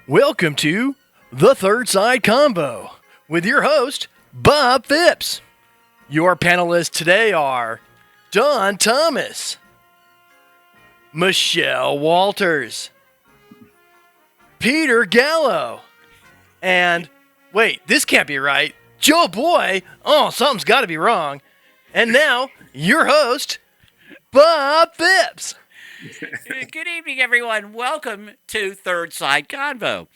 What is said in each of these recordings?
Welcome to the Third Side Convo with your host, Bob Phipps. Your panelists today are Don Thomas, Michelle Walters, Peter Gallo, and wait, this can't be right, Joe Boy. Oh, something's got to be wrong. And now, your host, Bob Phipps. Good evening, everyone. Welcome to Third Side Convo.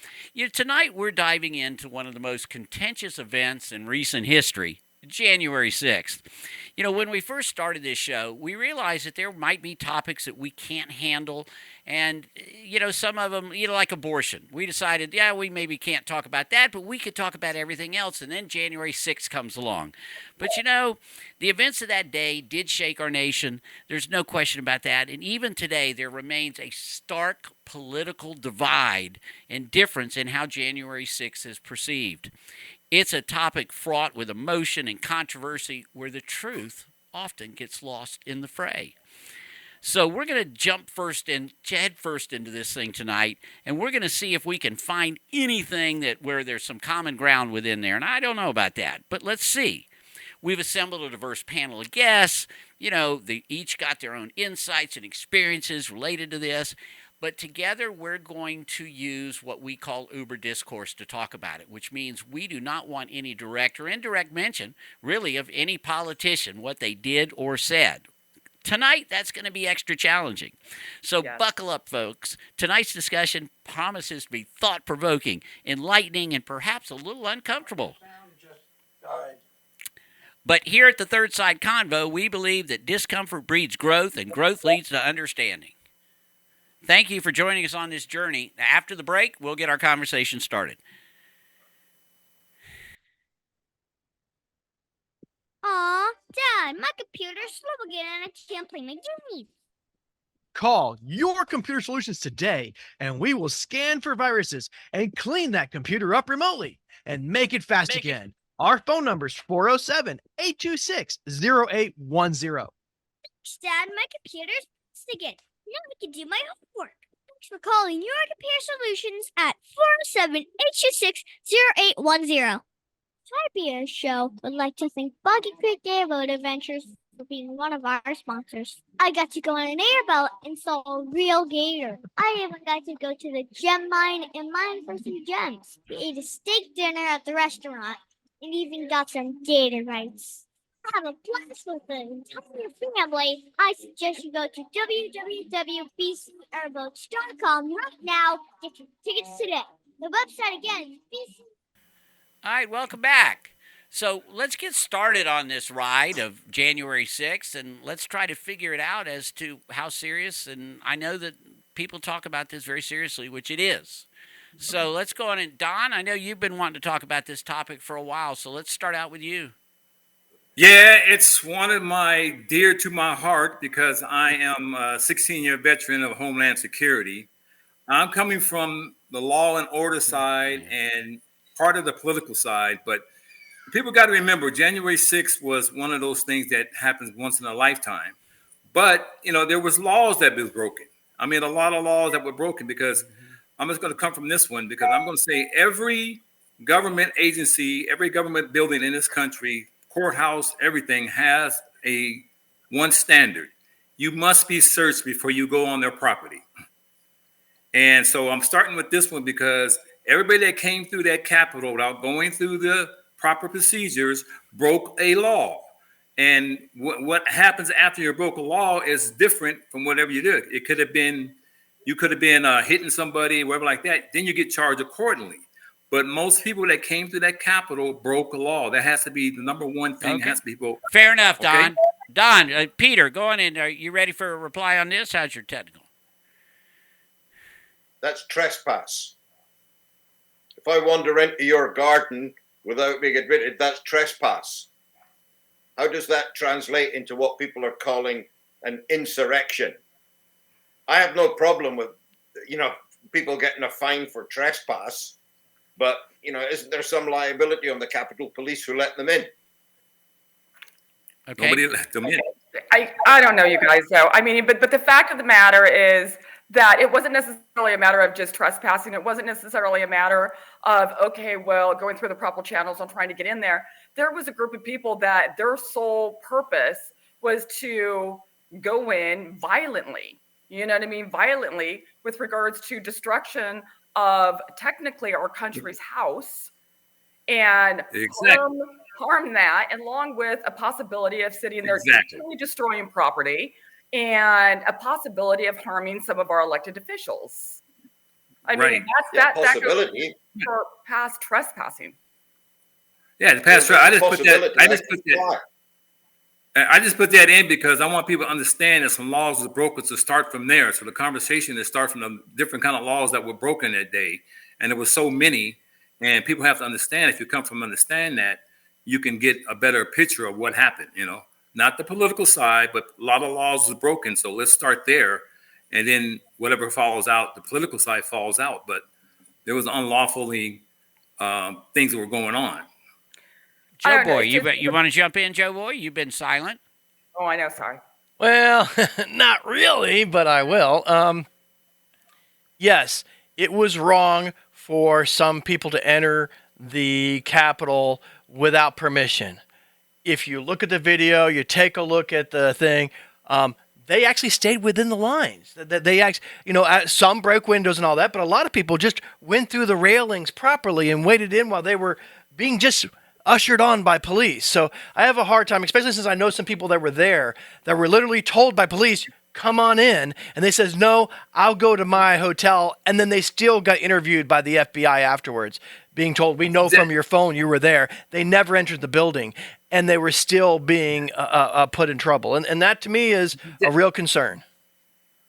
Tonight we're diving into one of the most contentious events in recent history, January 6th. When we first started this show, we realized that there might be topics that we can't handle. And, some of them, like abortion. We decided, we maybe can't talk about that, but we could talk about everything else. And then January 6th comes along. But, the events of that day did shake our nation. There's no question about that. And even today, there remains a stark political divide and difference in how January 6th is perceived. It's a topic fraught with emotion and controversy where the truth often gets lost in the fray. So we're going to head first into this thing tonight, and we're going to see if we can find anything where there's some common ground within there. And I don't know about that, but let's see. We've assembled a diverse panel of guests. They each got their own insights and experiences related to this. But together, we're going to use what we call Uberdiscourse to talk about it, which means we do not want any direct or indirect mention, really, of any politician, what they did or said. Tonight, that's going to be extra challenging. So Buckle up, folks. Tonight's discussion promises to be thought-provoking, enlightening, and perhaps a little uncomfortable. But here at the Third Side Convo, we believe that discomfort breeds growth, and growth leads to understanding. Thank you for joining us on this journey. After the break, we'll get our conversation started. Aw, Dad, my computer's slow again and I can't play my games. Call Your Computer Solutions today, and we will scan for viruses and clean that computer up remotely and make it fast again. Our phone number is 407-826-0810. Thanks, Dad, my computer's fast again. Now I can do my homework. Thanks for calling Your Computer Solutions at 407-826-0810. Side Show would like to thank Boggy Creek Airboat Adventures for being one of our sponsors. I got to go on an airboat and saw a real gator. I even got to go to the gem mine and mine for some gems. We ate a steak dinner at the restaurant and even got some gator rights. Have a blast with the entire family. I suggest you go to www.bcairboats.com right now. Get your tickets today. The website again is BC. All right, welcome back. So let's get started on this ride of January 6th, and let's try to figure it out as to how serious, and I know that people talk about this very seriously, which it is. So let's go on. And Don, I know you've been wanting to talk about this topic for a while, so let's start out with you. Yeah, it's one of my dear to my heart because I am a 16-year veteran of Homeland Security. I'm coming from the law and order side and part of the political side, but people got to remember January 6th was one of those things that happens once in a lifetime. But, there was laws that was broken. I mean, a lot of laws that were broken because I'm just going to come from this one because I'm going to say every government agency, every government building in this country, courthouse, everything has one standard. You must be searched before you go on their property. And so I'm starting with this one because everybody that came through that Capitol without going through the proper procedures broke a law. And what happens after you broke a law is different from whatever you did. You could have been hitting somebody, whatever like that. Then you get charged accordingly. But most people that came through that Capitol broke a law. That has to be the number one thing. Okay. Has to be broke. Fair enough, Don. Okay? Don, Peter, go on in. Are you ready for a reply on this? How's your technical? That's trespass. If I wander into your garden without being admitted, that's trespass. How does that translate into what people are calling an insurrection? I have no problem with, people getting a fine for trespass, but, isn't there some liability on the Capitol Police who let them in? Okay. Nobody let them in. I don't know, you guys, though. I mean, but the fact of the matter is that it wasn't necessarily a matter of just trespassing. It wasn't necessarily a matter of, okay, well, going through the proper channels and trying to get in there. There was a group of people that their sole purpose was to go in violently, you know what I mean? Violently with regards to destruction of technically our country's house and harm that, along with a possibility of sitting there completely destroying property and a possibility of harming some of our elected officials. I mean, that goes for past trespassing. Yeah, the past. I just put that in because I want people to understand that some laws was broken to start from there. So the conversation is start from the different kind of laws that were broken that day, and there was so many. And people have to understand. If you come from understand that, you can get a better picture of what happened. You know, not the political side, but a lot of laws was broken. So let's start there, and then whatever follows out, the political side falls out. But there was unlawfully things that were going on. Joe Boy, you want to jump in, Joe Boy? You've been silent. Oh, I know. Sorry. Well, not really, but I will. Yes, it was wrong for some people to enter the Capitol without permission. If you look at the video, you take a look at the thing, they actually stayed within the lines. They actually, some broke windows and all that, but a lot of people just went through the railings properly and waited in while they were being just ushered on by police. So I have a hard time, especially since I know some people that were there that were literally told by police, come on in. And they says, no, I'll go to my hotel. And then they still got interviewed by the FBI afterwards, being told, we know from your phone you were there. They never entered the building and they were still being put in trouble. And that to me is a real concern.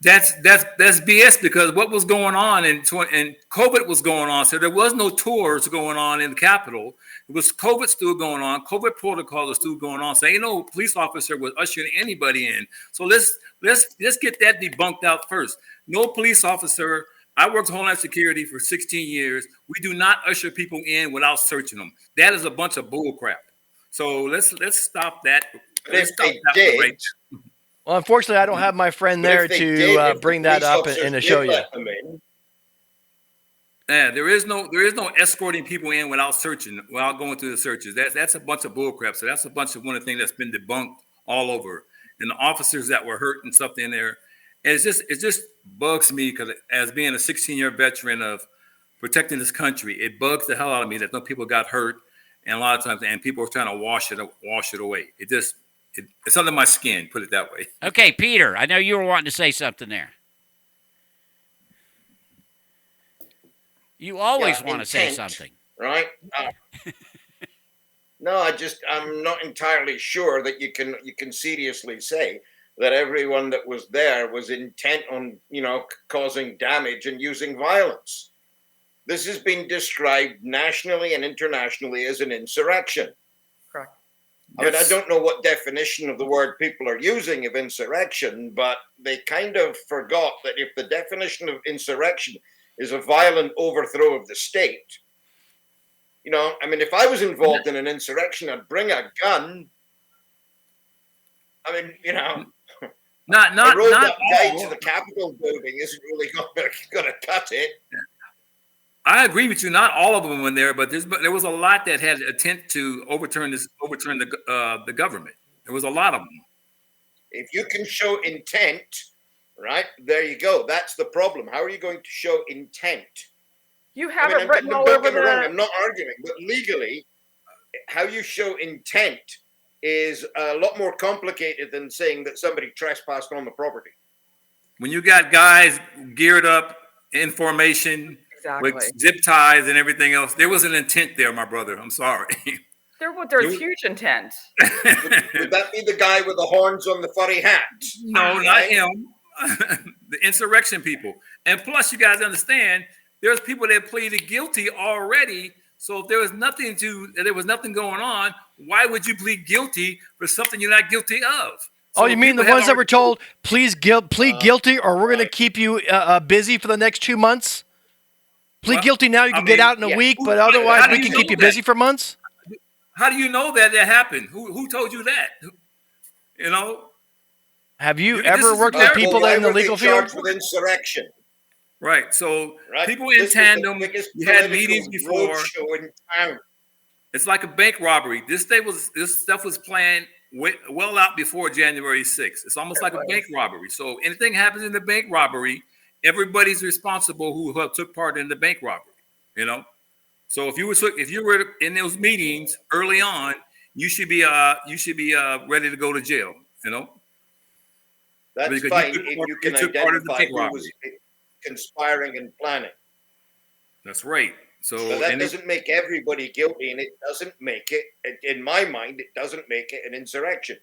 That's BS because what was going on and COVID was going on. So there was no tours going on in the Capitol. It was COVID still going on. COVID protocols are still going on. So ain't no police officer was ushering anybody in. So let's get that debunked out first. No police officer. I worked Homeland Security for 16 years. We do not usher people in without searching them. That is a bunch of bull crap. So let's stop that. Let's stop that right. Well, unfortunately, I don't have my friend there to bring that up and to show you. Yeah, there is no escorting people in without searching, without going through the searches. That's a bunch of bullcrap. So that's a bunch of one of the things that's been debunked all over. And the officers that were hurt and stuff in there, and it just bugs me because as being a 16-year veteran of protecting this country, it bugs the hell out of me that no people got hurt, and a lot of times, and people are trying to wash it away. It's under my skin, put it that way. Okay, Peter, I know you were wanting to say something there. You always want to say something. Right? No, I'm not entirely sure that you can seriously say that everyone that was there was intent on, causing damage and using violence. This has been described nationally and internationally as an insurrection. Correct. I mean, I don't know what definition of the word people are using of insurrection, but they kind of forgot that if the definition of insurrection is a violent overthrow of the state, I mean, if I was involved in an insurrection, I'd bring a gun. I mean, not that guy to the Capitol building isn't really going to cut it. I agree with you. Not all of them were there, but there was a lot that had attempt to overturn the government. There was a lot of them. If you can show intent, right, there you go. That's the problem. How are you going to show intent? You have it written all over the... I'm not arguing, but legally, how you show intent is a lot more complicated than saying that somebody trespassed on the property. When you got guys geared up in formation, exactly, with zip ties and everything else, there was an intent there, my brother. I'm sorry. There's huge intent. Would that be the guy with the horns on the furry hat? No, not him. The insurrection people. And plus, you guys understand, there's people that pleaded guilty already. So if there was nothing going on, why would you plead guilty for something you're not guilty of? So you mean the ones that were told, plead guilty, or we're going to keep you busy for the next 2 months? Plead guilty now, you can get out in a week, but otherwise we can keep you busy for months? How do you know that happened? Who told you that? Have you This ever is worked with America. people Why in the were they legal field? charged with insurrection? Right. So Right. people in This was the tandem, biggest you had political meetings before. roadshow in town. It's like a bank robbery. This stuff was planned well out before January 6th. It's almost like a bank robbery. So anything happens in the bank robbery, everybody's responsible who took part in the bank robbery. You know. So if you were in those meetings early on, you should be ready to go to jail. You know. That's Because fine you if you can took part in the identify bank who was conspiring and planning. That's right. So But that doesn't make everybody guilty, and it doesn't make it, in my mind, it doesn't make it an insurrection.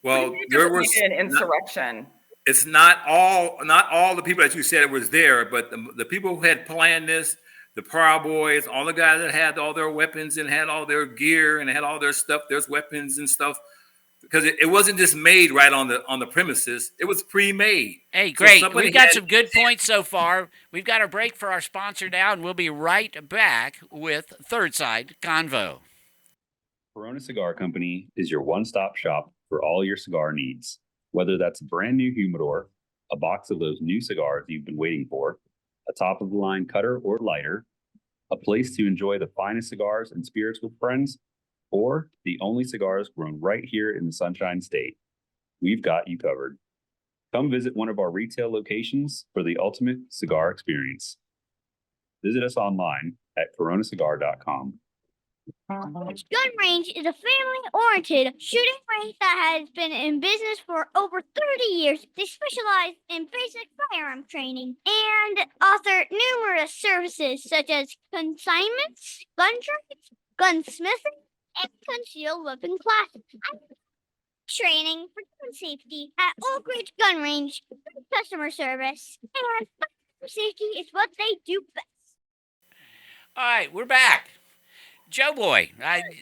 well, It there doesn't was make it an insurrection. it's not all the people that you said was there, but the people who had planned this, the Proud Boys, all the guys that had all their weapons and had all their gear and had all their stuff, there's weapons and stuff, because it wasn't just made right on the premises; it was pre-made. Hey, So great. somebody We've got had- some good points so far. We've got a break for our sponsor now, and we'll be right back with Third Side Convo. Corona Cigar Company is your one-stop shop for all your cigar needs. Whether that's a brand new humidor, a box of those new cigars you've been waiting for, a top-of-the-line cutter or lighter, a place to enjoy the finest cigars and spirits with friends, or the only cigars grown right here in the Sunshine State, we've got you covered. Come visit one of our retail locations for the ultimate cigar experience. Visit us online at coronacigar.com. Gun Range is a family-oriented shooting range that has been in business for over 30 years. They specialize in basic firearm training and offer numerous services such as consignments, gun trades, gunsmithing, and concealed weapon classes. Training for gun safety at Oak Ridge Gun Range, customer service, and firearm safety is what they do best. All right, we're back. Joe Boy,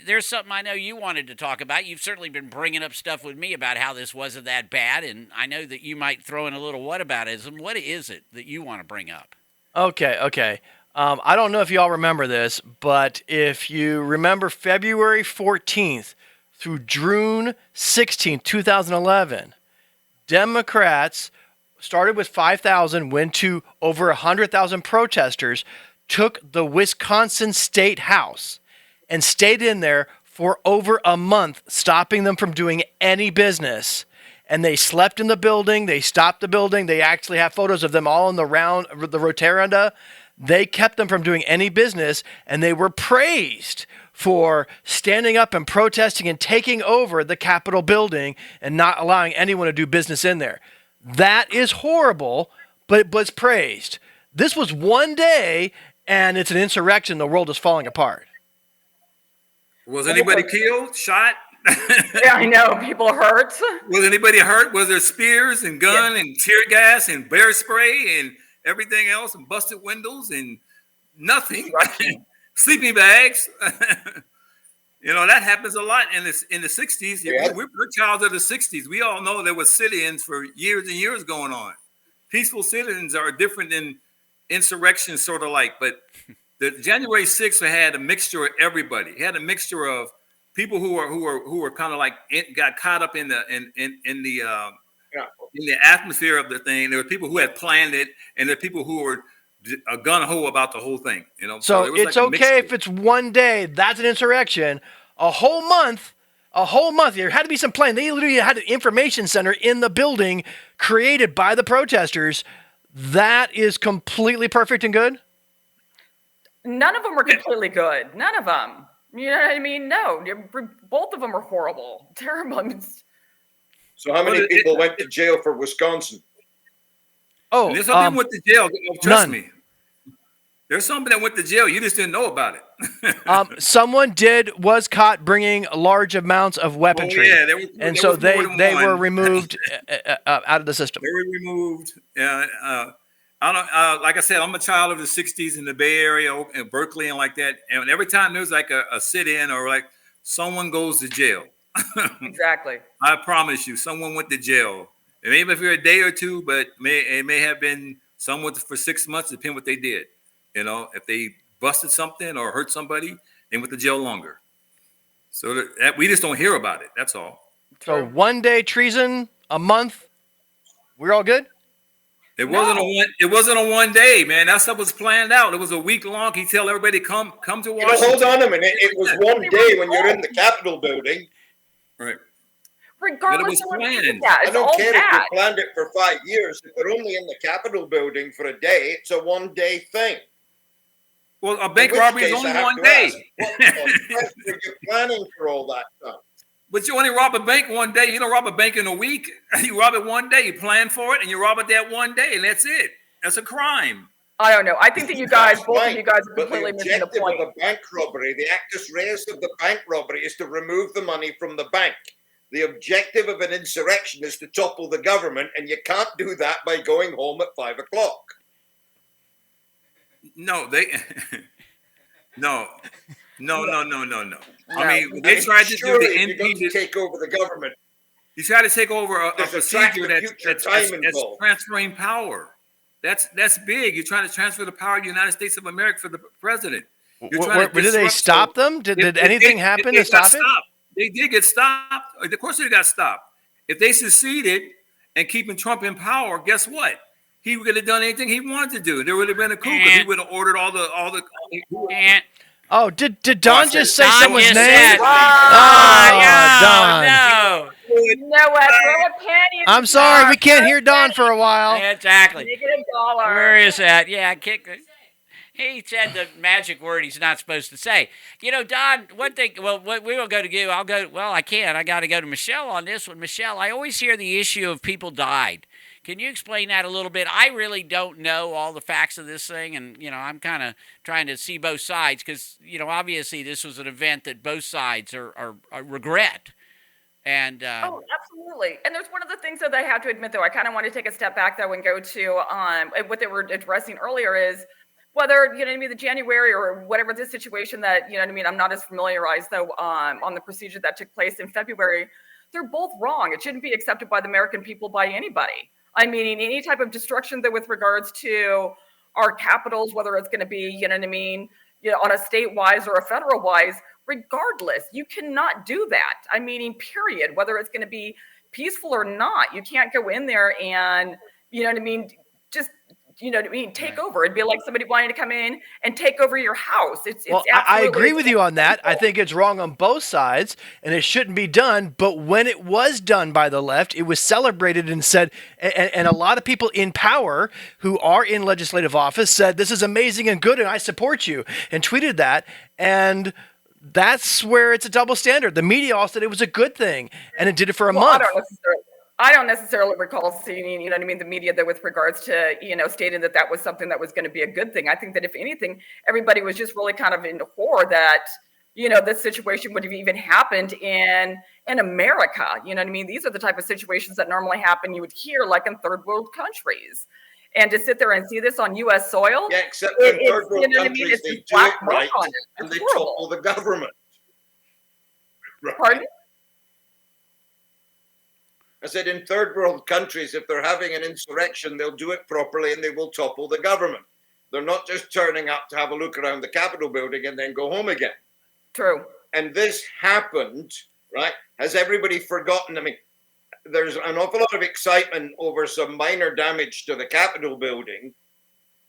there's something I know you wanted to talk about. You've certainly been bringing up stuff with me about how this wasn't that bad, and I know that you might throw in a little whataboutism. What is it that you want to bring up? Okay. I don't know if you all remember this, but if you remember February 14th through June 16th, 2011, Democrats started with 5,000, went to over 100,000 protesters, took the Wisconsin State House and stayed in there for over a month, stopping them from doing any business. And they slept in the building. They stopped the building. They actually have photos of them all in the rotunda. They kept them from doing any business, and they were praised for standing up and protesting and taking over the Capitol building and not allowing anyone to do business in there. That is horrible, but it was praised. This was one day, and it's an insurrection. The world is falling apart. Was anybody killed, shot? Yeah, I know. People hurt. Was anybody hurt? Was there spears and gun and tear gas and bear spray and everything else and busted windows and nothing? Sleeping bags. You know, that happens a lot in the 60s. Yeah. We're child of the 60s. We all know there was sit-ins for years and years going on. Peaceful sit-ins are different than insurrection, sort of like, but the January 6th had a mixture of everybody. It had a mixture of people who were kind of like got caught up in the atmosphere of the thing. There were people who had planned it, and there were people who were gun ho about the whole thing. You know, so it's like okay if it's one day. That's an insurrection. A whole month. There had to be some plan. They literally had an information center in the building created by the protesters. That is completely perfect and good. None of them were completely good. None of them. You know what I mean? No, both of them are horrible, terrible. So how many people went to jail for Wisconsin? Oh, there's some people went to jail. Trust none. me. There's somebody that went to jail. You just didn't know about it. Someone was caught bringing large amounts of weaponry, and so they were removed out of the system. They were removed. I don't like I said, I'm a child of the 60s in the Bay Area and Berkeley and like that. And every time there's like a sit-in or like someone goes to jail. Exactly. I promise you, someone went to jail. It may be for a day or two, but it may have been someone for 6 months, depending what they did. You know, if they busted something or hurt somebody, they went to jail longer. So that we just don't hear about it. That's all. So one day treason, A month? We're all good? It wasn't a one day, man. That stuff was planned out. It was a week long. He tell everybody come to Washington. Hold on a minute. It was one day when you're in the Capitol building. Right. Regardless of what planned. I don't care if you planned it for 5 years. If they're only in the Capitol building for a day, it's a one-day thing. Well, a bank robbery is only one day. What were you planning for all that stuff? But you only rob a bank one day. You don't rob a bank in a week. You rob it one day. You plan for it, and you rob it that one day, and that's it. That's a crime. I don't know. I think that you guys, both of you guys, are completely missing the point. The objective of a bank robbery, the actus reus of the bank robbery, is to remove the money from the bank. The objective of an insurrection is to topple the government, and you can't do that by going home at 5 o'clock. No. I mean, they tried to do the impeachment. Take over the government. You try to take over a procedure that's transferring power. That's big. You're trying to transfer the power of the United States of America for the president. Did they stop them? Did anything happen to stop it? They did get stopped. Of course, they got stopped. If they succeeded in keeping Trump in power, guess what? He would have done anything he wanted to do. There would have been a coup because he would have ordered all the. Oh, did Don just say someone's name? Don. No. You know what? Throw a penny. I'm sorry, we can't hear Don for a while. Exactly. $1. Where is that? Yeah, he said the magic word he's not supposed to say. You know, Don, one thing, well, we will go to you. I got to go to Michelle on this one. Michelle, I always hear the issue of people died. Can you explain that a little bit? I really don't know all the facts of this thing, and, I'm kind of trying to see both sides because, obviously this was an event that both sides are regret. And oh, absolutely. And there's one of the things that I have to admit, though, I kind of want to take a step back, though, and go to what they were addressing earlier is whether, the January or whatever the situation that, I'm not as familiarized, though, on the procedure that took place in February. They're both wrong. It shouldn't be accepted by the American people by anybody. I mean, any type of destruction that with regards to our capitals, whether it's going to be, on a state-wise or a federal-wise, regardless, you cannot do that. I mean, period, whether it's going to be peaceful or not. You can't go in there and, just, take over. It'd be like somebody wanting to come in and take over your house. I agree with you on that. I think it's wrong on both sides, and it shouldn't be done. But when it was done by the left, it was celebrated and said, and a lot of people in power who are in legislative office said, this is amazing and good, and I support you, and tweeted that. And that's where it's a double standard. The media all said it was a good thing, and it did it for a month. I don't necessarily recall seeing, the media that with regards to, stating that was something that was going to be a good thing. I think that if anything, everybody was just really kind of in horror that, this situation would have even happened in America. These are the type of situations that normally happen. You would hear like in third world countries. And to sit there and see this on U.S. soil. Yeah, except in third world countries, they do it right and they topple the government. Right. Pardon? I said in third world countries, if they're having an insurrection, they'll do it properly and they will topple the government. They're not just turning up to have a look around the Capitol building and then go home again. True. And this happened, right? Has everybody forgotten? I mean, there's an awful lot of excitement over some minor damage to the Capitol building.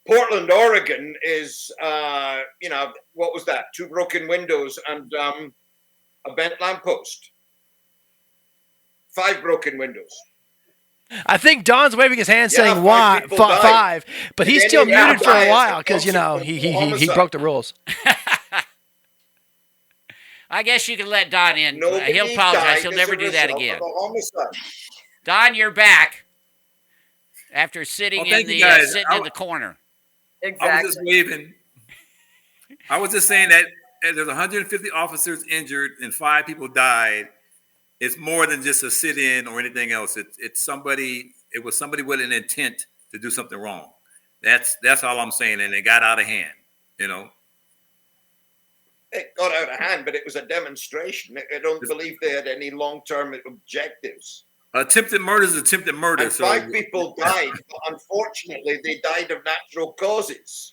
Portland, Oregon is, what was that? 2 broken windows and a bent lamppost. 5 broken windoes. I think Don's waving his hand saying 5, but he's still muted for a while because, he broke the rules. I guess you can let Don in. He'll apologize. He'll never do that again. Don, you're back after sitting in the corner. Exactly. I was just waving. I was just saying that there's 150 officers injured and 5 people died. It's more than just a sit-in or anything else. It's somebody. It was somebody with an intent to do something wrong. That's all I'm saying. And it got out of hand. It got out of hand, but it was a demonstration. I don't believe they had any long-term objectives. Attempted murder is attempted murder. And 5 people died, but unfortunately, they died of natural causes.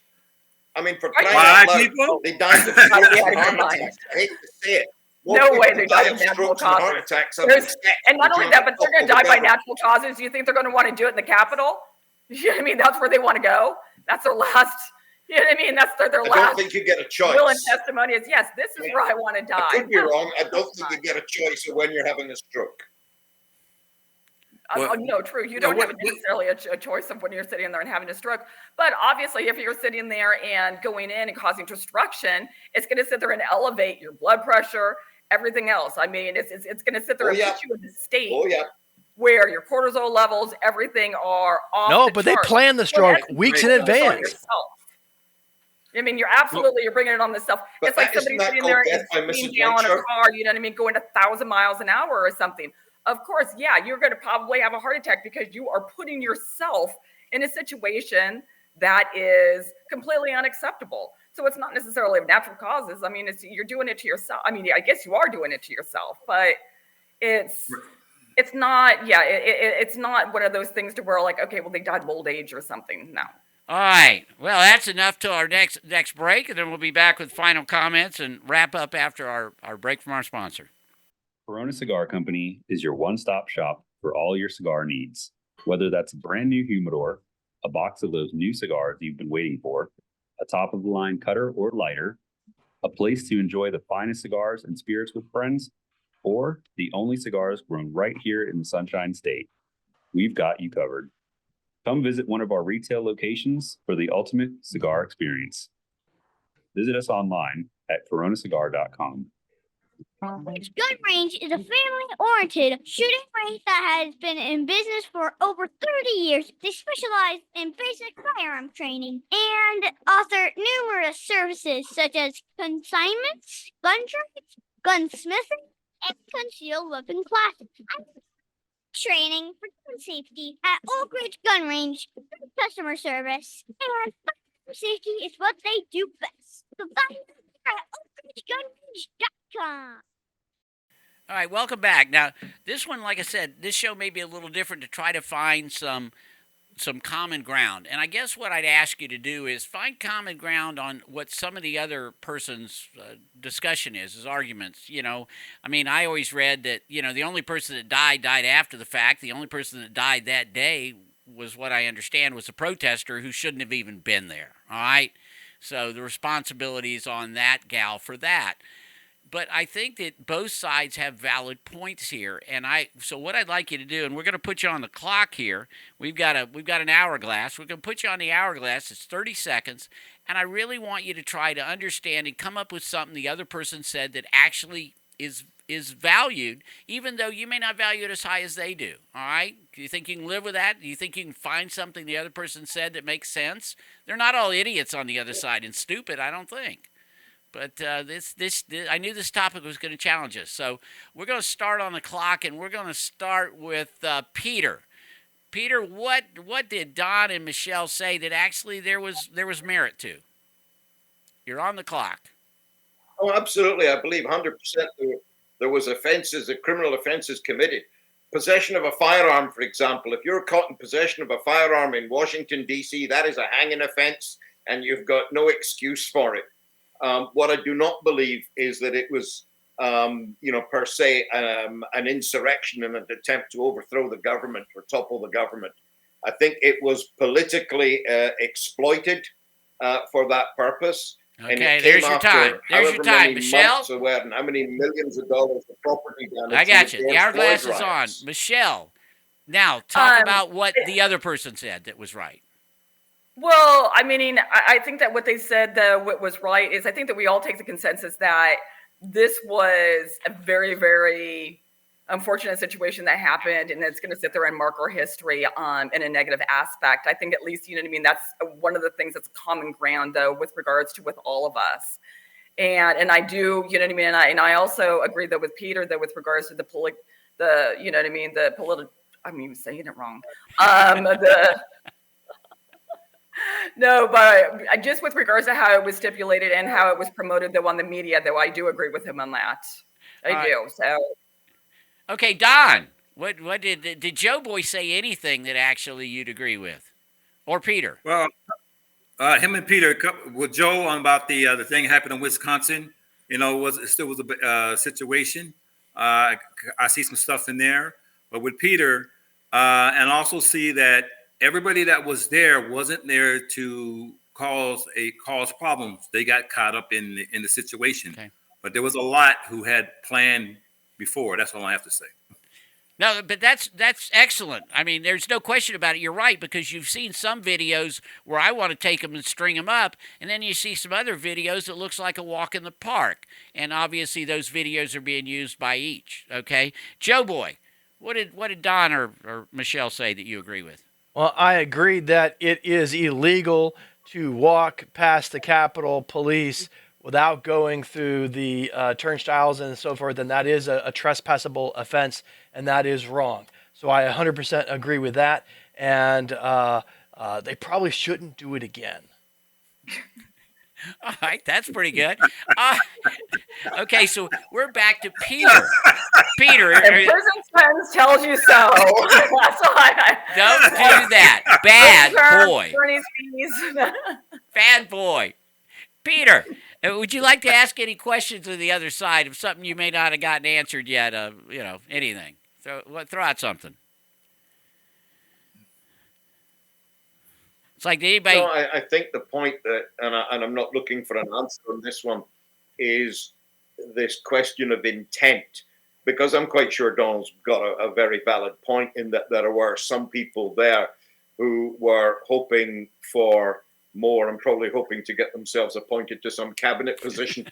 I mean, for crying out loud, they died of heart attacks. I hate to say it. No way they died of of natural strokes and heart causes. attacks. And not only that, but they're going to die by natural causes. Do you think they're going to want to do it in the Capitol? You know what I mean? That's where they want to go. That's their last. You know what I mean? That's their I last. don't think you get a choice. Will and testimony is yes. This is where I want to die. I could be wrong. I don't think you get a choice of when you're having a stroke. No, true. You don't have necessarily a choice of when you're sitting there and having a stroke. But obviously, if you're sitting there and going in and causing destruction, it's going to sit there and elevate your blood pressure, everything else. I mean, it's going to sit there and put you in a state where your cortisol levels, everything are off. No, but they plan the stroke weeks in advance. I mean, you're bringing it on the self. But it's like somebody sitting there and being down in a car, you know what I mean, going 1,000 miles an hour or something. Of course, yeah, you're going to probably have a heart attack because you are putting yourself in a situation that is completely unacceptable. So it's not necessarily of natural causes. I mean, you're doing it to yourself. I mean, I guess you are doing it to yourself, but it's not. Yeah, it's not one of those things to where like, okay, well, they died of old age or something. No. All right. Well, that's enough till our next break, and then we'll be back with final comments and wrap up after our break from our sponsor. Corona Cigar Company is your one-stop shop for all your cigar needs. Whether that's a brand new humidor, a box of those new cigars you've been waiting for, a top-of-the-line cutter or lighter, a place to enjoy the finest cigars and spirits with friends, or the only cigars grown right here in the Sunshine State, we've got you covered. Come visit one of our retail locations for the ultimate cigar experience. Visit us online at coronacigar.com. Gun Range is a family-oriented shooting range that has been in business for over 30 years. They specialize in basic firearm training and offer numerous services such as consignments, gun trades, gunsmithing, and concealed weapon classes. Training for gun safety at Oak Ridge Gun Range, customer service, and firearm safety is what they do best. So find them at oakridgegunrange.com. All right, welcome back. Now, this one, like I said, this show may be a little different to try to find some common ground. And I guess what I'd ask you to do is find common ground on what some of the other person's discussion is arguments. You know, I mean, I always read that, you know, the only person that died after the fact. The only person that died that day was, what I understand, was a protester who shouldn't have even been there. All right? So the responsibility is on that gal for that. But I think that both sides have valid points here, and so what I'd like you to do, and we're going to put you on the clock here. We've got an hourglass. We're going to put you on the hourglass. It's 30 seconds, and I really want you to try to understand and come up with something the other person said that actually is valued, even though you may not value it as high as they do. All right? Do you think you can live with that? Do you think you can find something the other person said that makes sense? They're not all idiots on the other side and stupid, I don't think. But this I knew this topic was going to challenge us. So we're going to start on the clock, and we're going to start with Peter. Peter, what did Don and Michelle say that actually there was merit to? You're on the clock. Oh, absolutely. I believe 100% there was criminal offenses committed. Possession of a firearm, for example. If you're caught in possession of a firearm in Washington, D.C., that is a hanging offense, and you've got no excuse for it. What I do not believe is that it was, per se, an insurrection and an attempt to overthrow the government or topple the government. I think it was politically exploited for that purpose. Okay, and it there's came your time. There's your time, Michelle. And how many millions of dollars of property damage? I got you. The hourglass is on. Michelle, now talk about what the other person said that was right. Well, I mean, I think that what they said what was right is I think that we all take the consensus that this was a very, very unfortunate situation that happened, and it's going to sit there and mark our history in a negative aspect. I think at least, you know what I mean, that's one of the things that's common ground, though, with regards to with all of us. And I do, you know what I mean, and I also agree, though, with Peter, that with regards to I'm even saying it wrong. No, but just with regards to how it was stipulated and how it was promoted, though, on the media, though, I do agree with him on that. I do. So, okay, Don, what did Joe Boy say anything that actually you'd agree with, or Peter? Well, him and Peter with Joe on about the thing happened in Wisconsin. it still was a situation. I see some stuff in there, but with Peter, and also see that everybody that was there wasn't there to cause problems. They got caught up in the situation. Okay. But there was a lot who had planned before. That's all I have to say. No, but that's excellent. I mean, there's no question about it. You're right, because you've seen some videos where I want to take them and string them up, and then you see some other videos that looks like a walk in the park. And obviously those videos are being used by each, okay? Joe Boy, what did Don or Michelle say that you agree with? Well, I agree that it is illegal to walk past the Capitol Police without going through the turnstiles and so forth, and that is a trespassable offense, and that is wrong. So I 100% agree with that, and they probably shouldn't do it again. All right, that's pretty good. Okay, so we're back to Peter. Peter, And prison sentence tells you so. That's why don't do that. Bad boy. Attorney's fees. Bad boy. Peter, would you like to ask any questions of the other side of something you may not have gotten answered yet? Anything. Throw out something. It's like anybody. No, I think the point that, and I'm not looking for an answer on this one, is this question of intent. Because I'm quite sure Donald's got a very valid point in that there were some people there who were hoping for more and probably hoping to get themselves appointed to some cabinet position.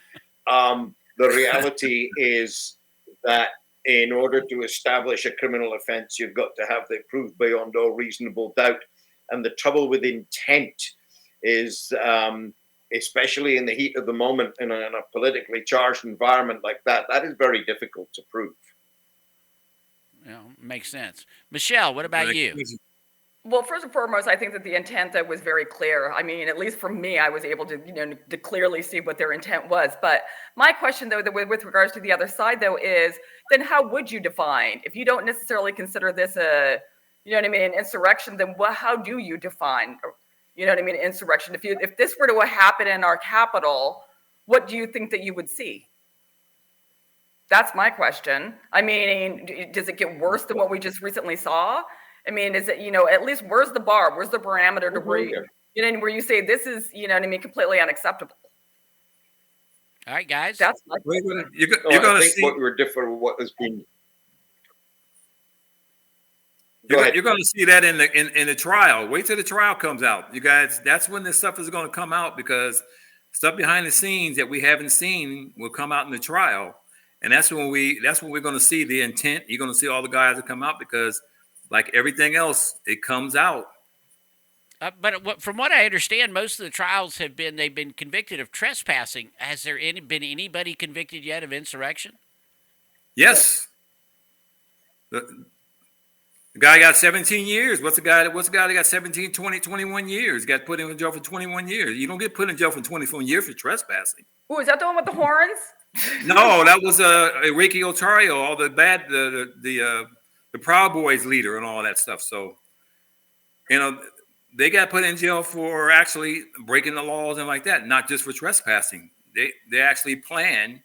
The reality is that in order to establish a criminal offence, you've got to have it proved beyond all reasonable doubt. And the trouble with intent is, especially in the heat of the moment in a politically charged environment like that, that is very difficult to prove. Makes sense. Michelle, what about you? Well, first and foremost, I think that the intent that was very clear. I mean, at least for me, I was able to, to clearly see what their intent was. But my question, though, with regards to the other side, though, is then how would you define, if you don't necessarily consider this an insurrection, then how do you define, insurrection? If this were to happen in our capital, what do you think that you would see? That's my question. I mean, does it get worse than what we just recently saw? I mean, is it, at least where's the bar? Where's the parameter to where where you say this is, completely unacceptable? All right, guys. That's my you're going to see what we're different with what has been. You're going to see that in the trial. Wait till the trial comes out, you guys. That's when this stuff is going to come out, because stuff behind the scenes that we haven't seen will come out in the trial, and that's when we're going to see the intent. You're going to see all the guys that come out, because like everything else, it comes out. But from what I understand, most of the trials they've been convicted of trespassing. Has there been anybody convicted yet of insurrection? Yes. The guy got 17 years. What's the guy that got 17, 20, 21 years? Got put in jail for 21 years. You don't get put in jail for 21 years for trespassing. Oh, is that the one with the horns? No, that was Ricky Otario, all the bad, the Proud Boys leader and all that stuff. So, they got put in jail for actually breaking the laws and like that, not just for trespassing. They actually planned.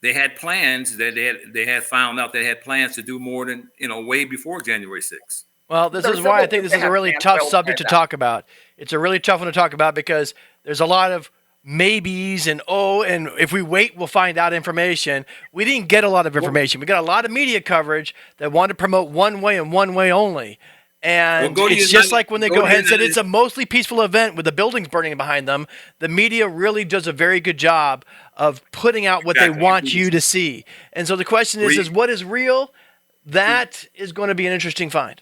They had plans that they had found out they had plans to do more than, way before January 6th. Well, this is why I think this is a really tough subject to talk about. It's a really tough one to talk about because there's a lot of maybes and if we wait, we'll find out information. We didn't get a lot of information. We got a lot of media coverage that wanted to promote one way and one way only. And it's just like when they go ahead and said it's a mostly peaceful event with the buildings burning behind them. The media really does a very good job of putting out what they want you to see. And so the question is what is real? That is going to be an interesting find.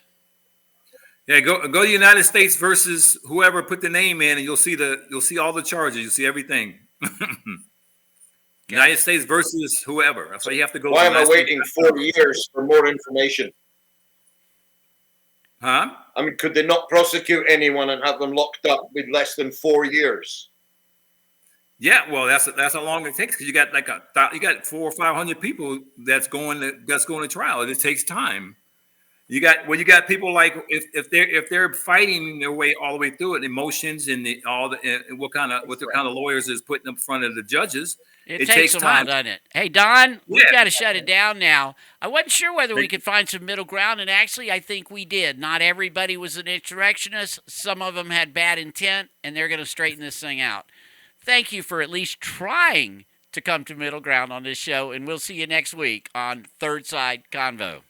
Yeah, go to United States versus whoever put the name in, and you'll see all the charges. You'll see everything. United States versus whoever. That's why you have to go. Why am I waiting 4 years for more information? Huh? I mean, could they not prosecute anyone and have them locked up with less than 4 years? Yeah, well, that's how long it takes, because you got 400 or 500 people that's going to trial. It takes time. You got people like if they're fighting their way all the way through it, emotions and what kind of lawyers is putting in front of the judges. It takes a while, time. doesn't it? Hey, Don, we've Yeah. got to shut it down now. I wasn't sure whether we could find some middle ground, and actually, I think we did. Not everybody was an insurrectionist. Some of them had bad intent, and they're going to straighten this thing out. Thank you for at least trying to come to middle ground on this show, and we'll see you next week on Third Side Convo.